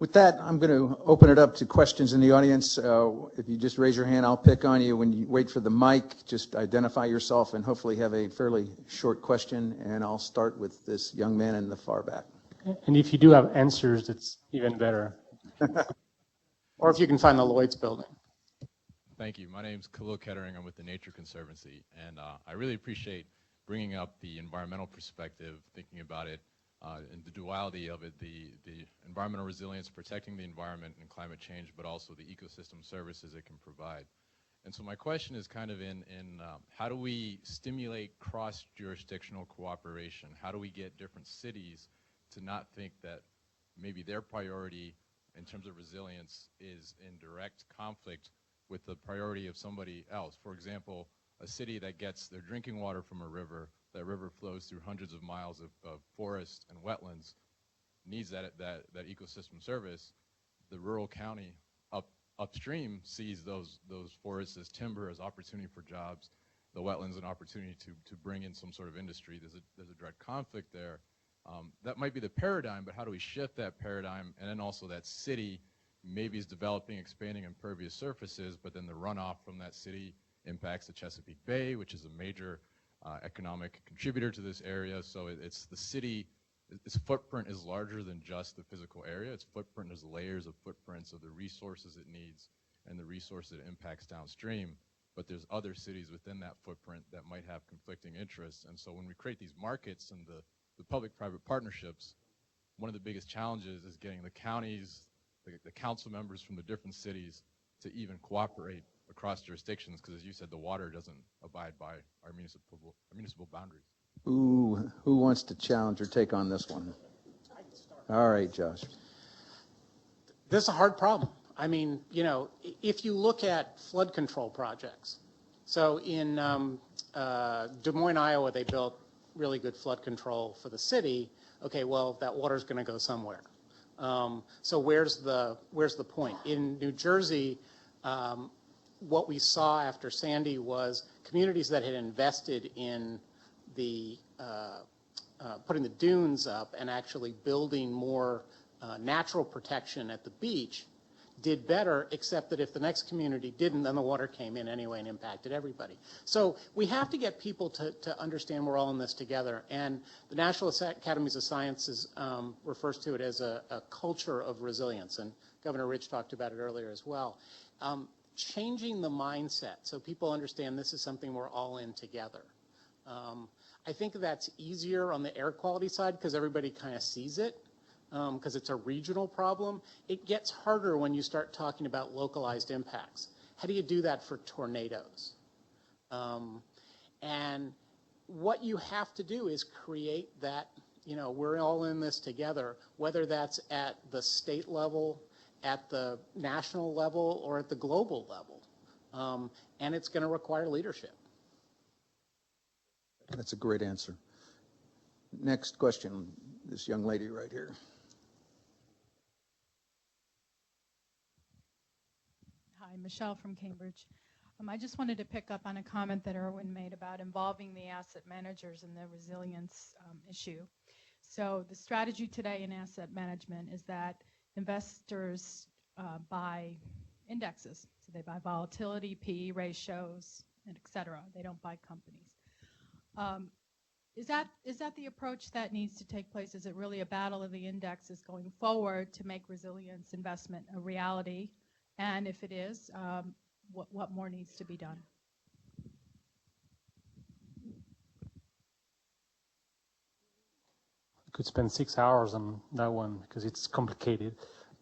With that, I'm going to open it up to questions in the audience. If you just raise your hand, I'll pick on you. When you wait for the mic, just identify yourself and hopefully have a fairly short question. And I'll start with this young man in the far back. And if you do have answers, it's even better. Or if you can find the Lloyd's building. Thank you. My name's Khalil Kettering. I'm with the Nature Conservancy. And I really appreciate bringing up the environmental perspective, thinking about it, and the duality of it, the environmental resilience, protecting the environment and climate change, but also the ecosystem services it can provide. And so my question is kind of in how do we stimulate cross-jurisdictional cooperation? How do we get different cities to not think that maybe their priority in terms of resilience is in direct conflict with the priority of somebody else? For example, a city that gets their drinking water from a river, that river flows through hundreds of miles of forest and wetlands, needs that ecosystem service. The rural county upstream sees those forests as timber, as opportunity for jobs, the wetlands an opportunity to bring in some sort of industry. There's a direct conflict there. That might be the paradigm, but how do we shift that paradigm? And then also that city maybe is developing, expanding impervious surfaces, but then the runoff from that city impacts the Chesapeake Bay, which is a major economic contributor to this area. So it's the city, its footprint is larger than just the physical area. Its footprint is layers of footprints of the resources it needs and the resources it impacts downstream. But there's other cities within that footprint that might have conflicting interests. And so when we create these markets and the public-private partnerships, one of the biggest challenges is getting the counties, the council members from the different cities to even cooperate across jurisdictions, because as you said, the water doesn't abide by our municipal boundaries. Ooh, who wants to challenge or take on this one? All right, Josh. This is a hard problem. I mean, you know, if you look at flood control projects, so in Des Moines, Iowa, they built really good flood control for the city. Okay, well, that water's going to go somewhere. So where's the point? In New Jersey, what we saw after Sandy was communities that had invested in the putting the dunes up and actually building more natural protection at the beach did better, except that if the next community didn't, then the water came in anyway and impacted everybody. So we have to get people to understand we're all in this together. And the National Academies of Sciences refers to it as a culture of resilience. And Governor Rich talked about it earlier as well. Changing the mindset so people understand this is something we're all in together. I think that's easier on the air quality side because everybody kind of sees it. Because it's a regional problem. It gets harder when you start talking about localized impacts. How do you do that for tornadoes? And what you have to do is create that, you know, we're all in this together, whether that's at the state level, at the national level, or at the global level. And it's going to require leadership. That's a great answer. Next question, this young lady right here. Hi, Michelle from Cambridge. I just wanted to pick up on a comment that Erwann made about involving the asset managers in the resilience issue. So the strategy today in asset management is that investors buy indexes. So they buy volatility, PE ratios, and et cetera. They don't buy companies. Is that the approach that needs to take place? Is it really a battle of the indexes going forward to make resilience investment a reality? And if it is, what more needs to be done? We could spend 6 hours on that one because it's complicated.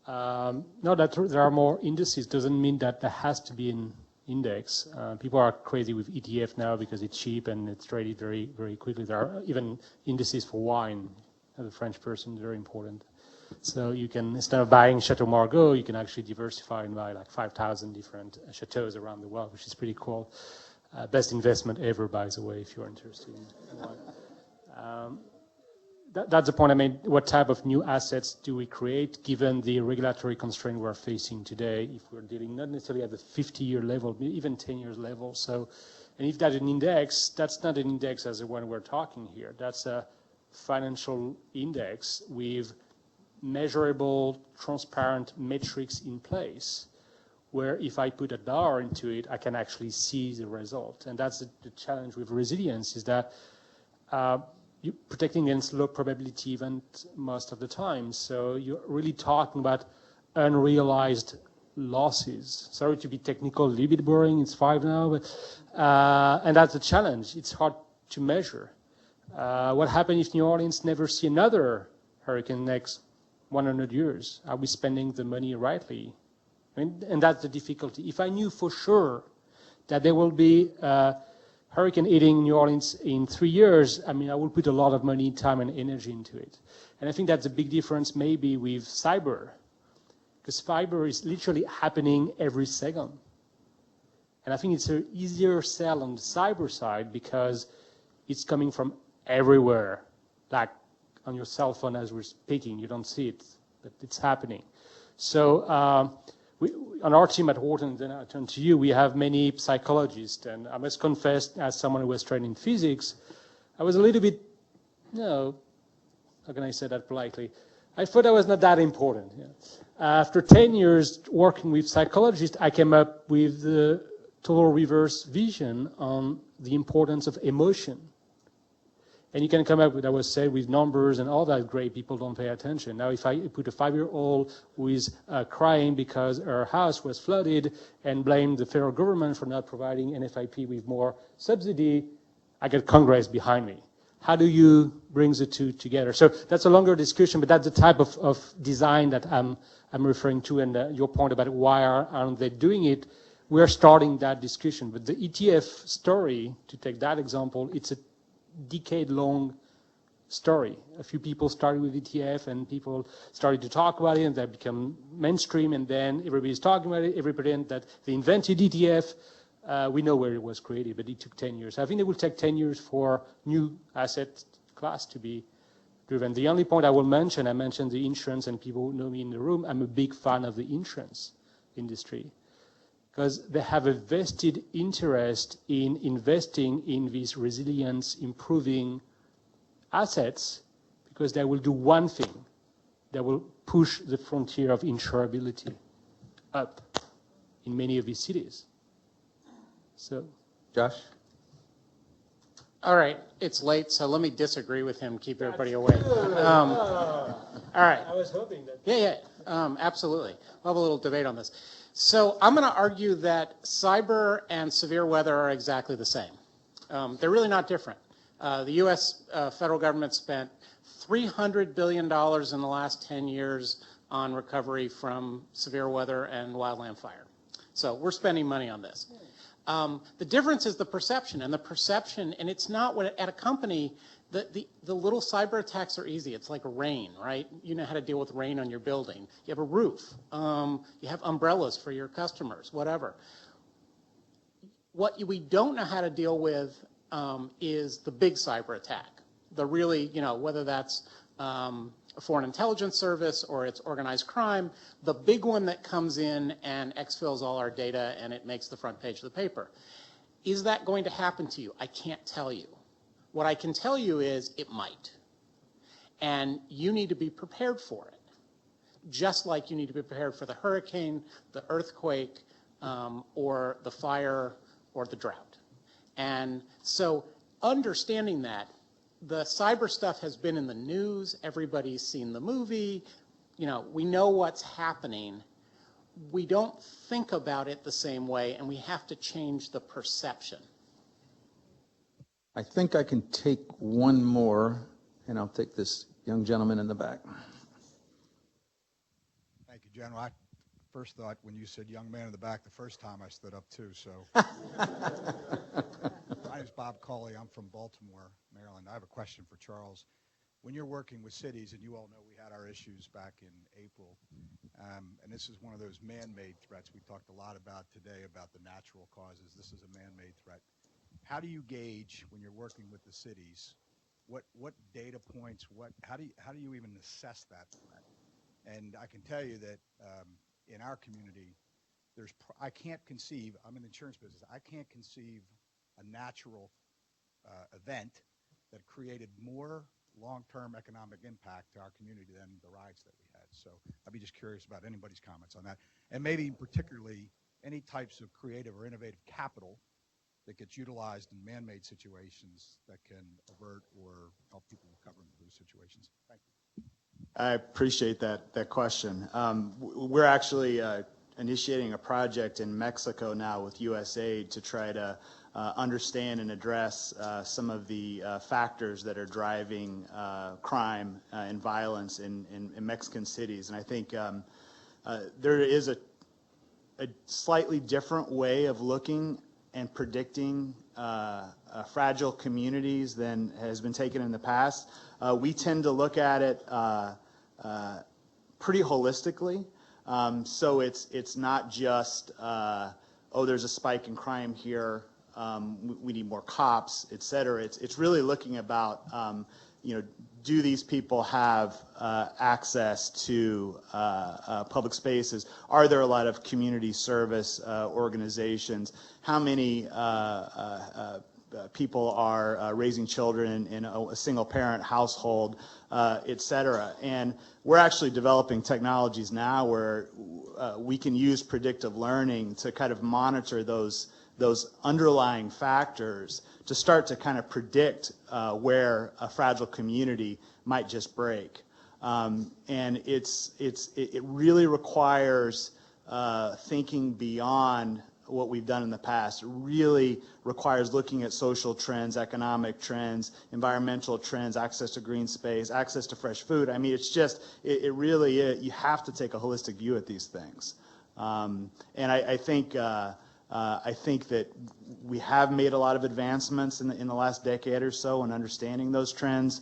No, that there are more indices doesn't mean that there has to be an index. People are crazy with ETF now because it's cheap and it's traded very, very quickly. There are even indices for wine. As a French person, very important. So you can, instead of buying Chateau Margaux, you can actually diversify and buy like 5,000 different chateaus around the world, which is pretty cool. Best investment ever, by the way, if you're interested in wine. That's the point I made. What type of new assets do we create given the regulatory constraint we're facing today if we're dealing not necessarily at the 50-year level, but even 10 years level. So, and if that's an index, that's not an index as the one we're talking here. That's a financial index with measurable, transparent metrics in place where if I put $1 into it, I can actually see the result. And that's the challenge with resilience, is that you're protecting against low probability event most of the time. So you're really talking about unrealized losses. Sorry to be technical, a little bit boring, it's 5 now, but, and that's a challenge. It's hard to measure. What happens if New Orleans never see another hurricane next 100 years? Are we spending the money rightly? And that's the difficulty. If I knew for sure that there will be a hurricane hitting New Orleans in 3 years, I mean, I will put a lot of money, time, and energy into it. And I think that's a big difference maybe with cyber, because cyber is literally happening every second. And I think it's an easier sell on the cyber side because it's coming from everywhere, like on your cell phone as we're speaking. You don't see it, but it's happening. So on our team at Wharton, then I turn to you, we have many psychologists, and I must confess, as someone who was trained in physics, I was a little bit, how can I say that politely? I thought I was not that important. Yeah. After 10 years working with psychologists, I came up with the total reverse vision on the importance of emotion. And you can come up with, I was said, with numbers and all that great, people don't pay attention. Now, if I put a 5-year-old who is crying because her house was flooded and blame the federal government for not providing NFIP with more subsidy, I get Congress behind me. How do you bring the two together? So that's a longer discussion, but that's the type of design that I'm referring to, and your point about why aren't they doing it, we're starting that discussion. But the ETF story, to take that example, it's a decade-long story. A few people started with ETF, and people started to talk about it, and that become mainstream, and then everybody's talking about it, everybody that they invented ETF. We know where it was created, but it took 10 years. I think it will take 10 years for new asset class to be driven. The only point I will mention, I mentioned the insurance, and people who know me in the room, I'm a big fan of the insurance industry, because they have a vested interest in investing in these resilience improving assets, because they will do one thing. They will push the frontier of insurability up in many of these cities. So, Josh? All right, it's late, so let me disagree with him, keep everybody awake. All right. I was hoping that. Yeah, absolutely. We'll have a little debate on this. So I'm going to argue that cyber and severe weather are exactly the same. They're really not different. The U.S. Federal government spent $300 billion in the last 10 years on recovery from severe weather and wildland fire. So we're spending money on this. The difference is the perception, and it's not what at a company, the little cyber attacks are easy. It's like rain, right? You know how to deal with rain on your building. You have a roof. You have umbrellas for your customers, whatever. What we don't know how to deal with is the big cyber attack. The really, whether that's a foreign intelligence service or it's organized crime, the big one that comes in and exfils all our data and it makes the front page of the paper. Is that going to happen to you? I can't tell you. What I can tell you is it might. And you need to be prepared for it. Just like you need to be prepared for the hurricane, the earthquake, or the fire, or the drought. And so understanding that, the cyber stuff has been in the news, everybody's seen the movie, we know what's happening. We don't think about it the same way, and we have to change the perception. I think I can take one more, and I'll take this young gentleman in the back. Thank you, General. I first thought when you said young man in the back the first time, I stood up too, so. My name is Bob Cawley. I'm from Baltimore, Maryland. I have a question for Charles. When you're working with cities, and you all know we had our issues back in April, and this is one of those man-made threats we talked a lot about today, about the natural causes. This is a man-made threat. How do you gauge when you're working with the cities? What data points? How do you even assess that threat? And I can tell you that in our community, I can't conceive. I'm in the insurance business. I can't conceive a natural event that created more long-term economic impact to our community than the rides that we had. So I'd be just curious about anybody's comments on that. And maybe particularly any types of creative or innovative capital that gets utilized in man-made situations that can avert or help people recover from those situations. Thank you. I appreciate that question. We're actually initiating a project in Mexico now with USAID to try to understand and address some of the factors that are driving crime and violence in Mexican cities. And I think there is a slightly different way of looking and predicting fragile communities than has been taken in the past. We tend to look at it pretty holistically. So it's not just, oh, there's a spike in crime here, we need more cops, et cetera. It's really looking about, do these people have access to public spaces? Are there a lot of community service organizations? How many people are raising children in a single-parent household, et cetera? And we're actually developing technologies now where we can use predictive learning to kind of monitor those underlying factors to start to kind of predict where a fragile community might just break. And it really requires thinking beyond what we've done in the past. It really requires looking at social trends, economic trends, environmental trends, access to green space, access to fresh food. I mean, it's just, it really is, you have to take a holistic view at these things. And I think that we have made a lot of advancements in the last decade or so in understanding those trends.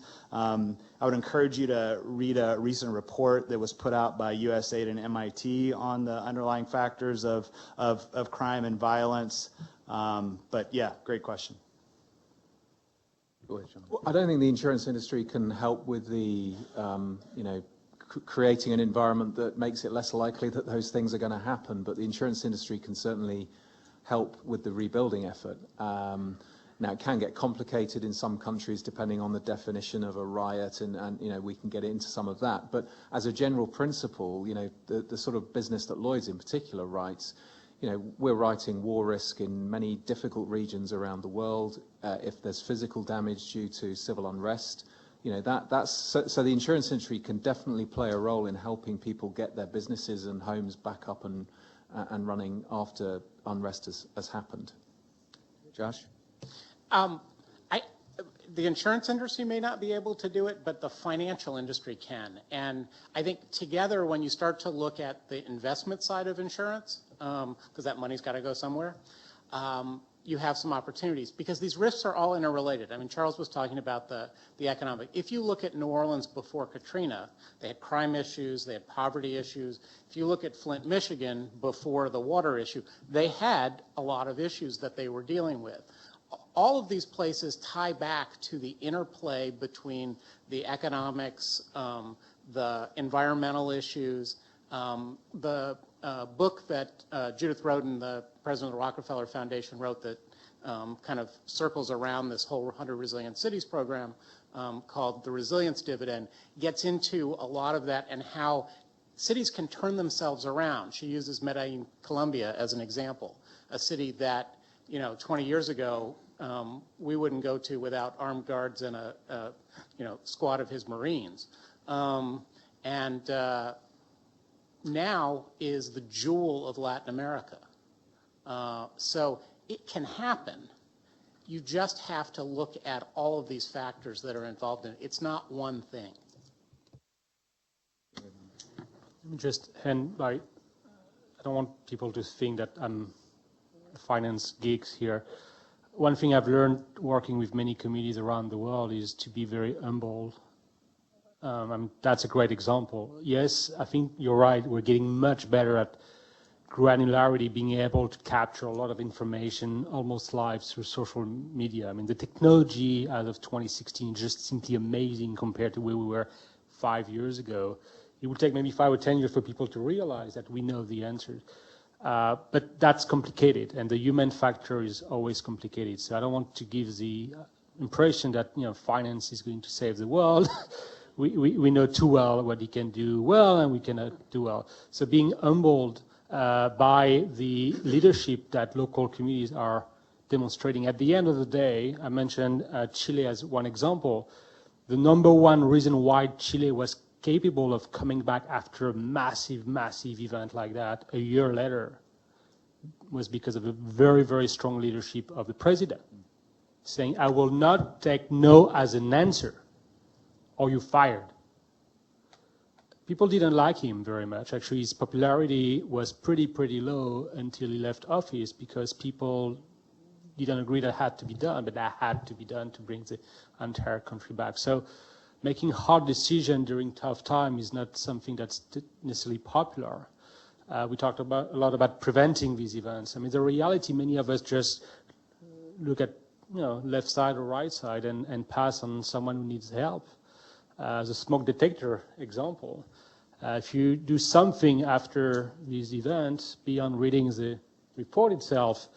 I would encourage you to read a recent report that was put out by USAID and MIT on the underlying factors of crime and violence. But yeah, great question. Go ahead, John. Well, I don't think the insurance industry can help with the, creating an environment that makes it less likely that those things are going to happen. But the insurance industry can certainly help with the rebuilding effort. Now, it can get complicated in some countries depending on the definition of a riot, and we can get into some of that. But as a general principle, the sort of business that Lloyd's in particular writes, we're writing war risk in many difficult regions around the world. If there's physical damage due to civil unrest, so the insurance industry can definitely play a role in helping people get their businesses and homes back up and running after unrest has happened. Josh? The insurance industry may not be able to do it, but the financial industry can. And I think together, when you start to look at the investment side of insurance, because that money's got to go somewhere, you have some opportunities, because these risks are all interrelated. I mean, Charles was talking about the economic. If you look at New Orleans before Katrina, they had crime issues, they had poverty issues. If you look at Flint, Michigan before the water issue, they had a lot of issues that they were dealing with. All of these places tie back to the interplay between the economics, the environmental issues. The book that Judith Rodin, the president of the Rockefeller Foundation, wrote that kind of circles around this whole 100 Resilient Cities program called The Resilience Dividend, gets into a lot of that and how cities can turn themselves around. She uses Medellin, Colombia as an example, a city that 20 years ago we wouldn't go to without armed guards and a squad of his Marines. Now is the jewel of Latin America. So it can happen. You just have to look at all of these factors that are involved in it. It's not one thing. I don't want people to think that I'm a finance geeks here. One thing I've learned working with many communities around the world is to be very humble. That's a great example. Yes, I think you're right. We're getting much better at granularity, being able to capture a lot of information almost live through social media. I mean, the technology as of 2016 is just simply amazing compared to where we were 5 years ago. It would take maybe 5 or 10 years for people to realize that we know the answer. But that's complicated, and the human factor is always complicated. So I don't want to give the impression that finance is going to save the world. we know too well what he can do well and we cannot do well. So being humbled by the leadership that local communities are demonstrating. At the end of the day, I mentioned Chile as one example. The number one reason why Chile was capable of coming back after a massive event like that a year later was because of the very, very strong leadership of the president, saying, I will not take no as an answer, or you're fired. People didn't like him very much. Actually, his popularity was pretty low until he left office because people didn't agree that had to be done, but that had to be done to bring the entire country back. So making hard decisions during tough time is not something that's necessarily popular. We talked a lot about preventing these events. I mean, the reality, many of us just look at left side or right side and pass on someone who needs help. The smoke detector example. If you do something after these events, beyond reading the report itself,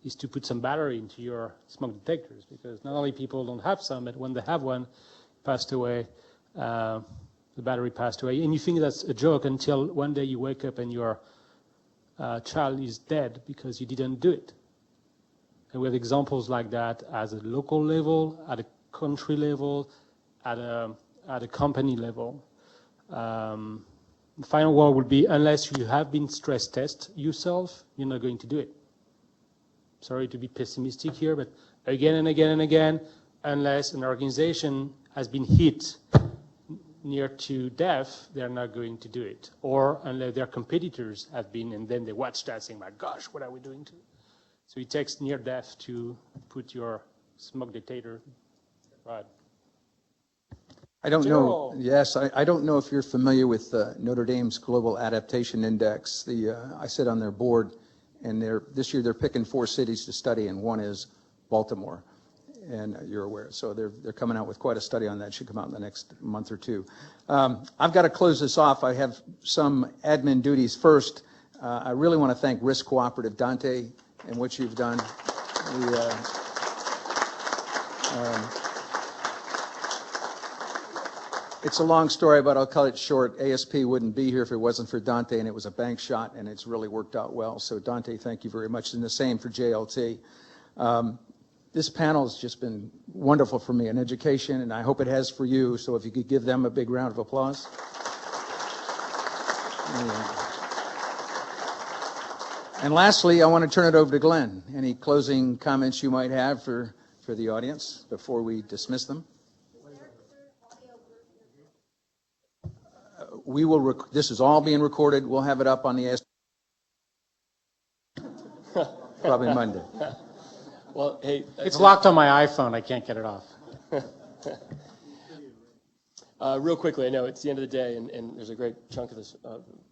is to put some battery into your smoke detectors, because not only people don't have some, but when they have one, passed away, the battery passed away. And you think that's a joke until one day you wake up and your child is dead because you didn't do it. And we have examples like that at a local level, at a country level, at a company level. The final word would be, unless you have been stress tested yourself, you're not going to do it. Sorry to be pessimistic here, but again and again and again, unless an organization has been hit near to death, they're not going to do it. Or unless their competitors have been, and then they watch that saying, my gosh, what are we doing to? So it takes near death to put your smoke detector right. I don't know. Yes, I don't know if you're familiar with Notre Dame's Global Adaptation Index. I sit on their board, and this year they're picking 4 cities to study, and one is Baltimore, and you're aware. So they're coming out with quite a study on that. It should come out in the next month or two. I've got to close this off. I have some admin duties. First, I really want to thank Risk Cooperative, Dante, and what you've done. It's a long story, but I'll cut it short. ASP wouldn't be here if it wasn't for Dante, and it was a bank shot, and it's really worked out well. So Dante, thank you very much, and the same for JLT. This panel has just been wonderful for me in education, and I hope it has for you. So if you could give them a big round of applause. And lastly, I want to turn it over to Glenn. Any closing comments you might have for the audience before we dismiss them? We will. This is all being recorded. We'll have it up on the ASP probably Monday. Well, hey, it's locked on my iPhone. I can't get it off. Real quickly, I know it's the end of the day, and there's a great chunk of this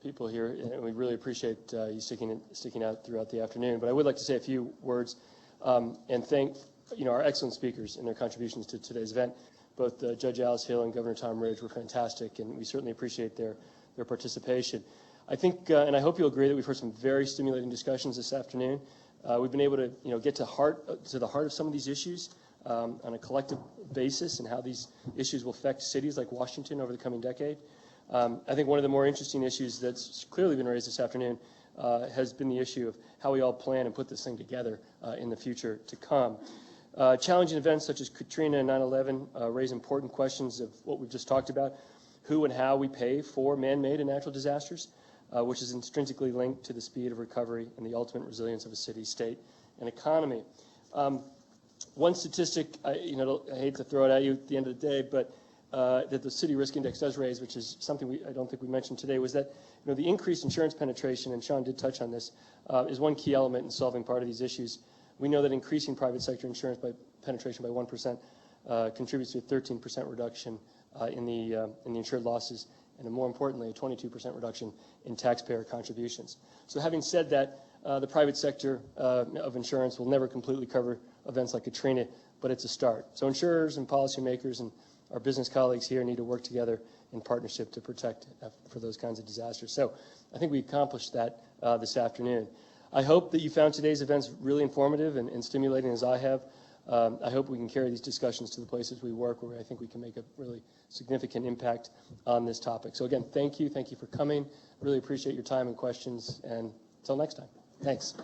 people here, and we really appreciate you sticking out throughout the afternoon. But I would like to say a few words and thank our excellent speakers and their contributions to today's event. Both Judge Alice Hill and Governor Tom Ridge were fantastic, and we certainly appreciate their participation. I think, and I hope you'll agree that we've heard some very stimulating discussions this afternoon. We've been able to, get to the heart of some of these issues on a collective basis, and how these issues will affect cities like Washington over the coming decade. I think one of the more interesting issues that's clearly been raised this afternoon has been the issue of how we all plan and put this thing together in the future to come. Challenging events such as Katrina and 9/11 raise important questions of what we've just talked about, who and how we pay for man-made and natural disasters, which is intrinsically linked to the speed of recovery and the ultimate resilience of a city, state, and economy. One statistic, I hate to throw it at you at the end of the day, but that the City Risk Index does raise, which is something I don't think we mentioned today, was that the increased insurance penetration, and Sean did touch on this, is one key element in solving part of these issues. We know that increasing private sector insurance penetration by 1% contributes to a 13% reduction in the insured losses, and more importantly, a 22% reduction in taxpayer contributions. So having said that, the private sector of insurance will never completely cover events like Katrina, but it's a start. So insurers and policymakers and our business colleagues here need to work together in partnership to protect for those kinds of disasters. So I think we accomplished that this afternoon. I hope that you found today's events really informative and stimulating as I have. I hope we can carry these discussions to the places we work where I think we can make a really significant impact on this topic. So again, thank you for coming. Really appreciate your time and questions, and until next time. Thanks.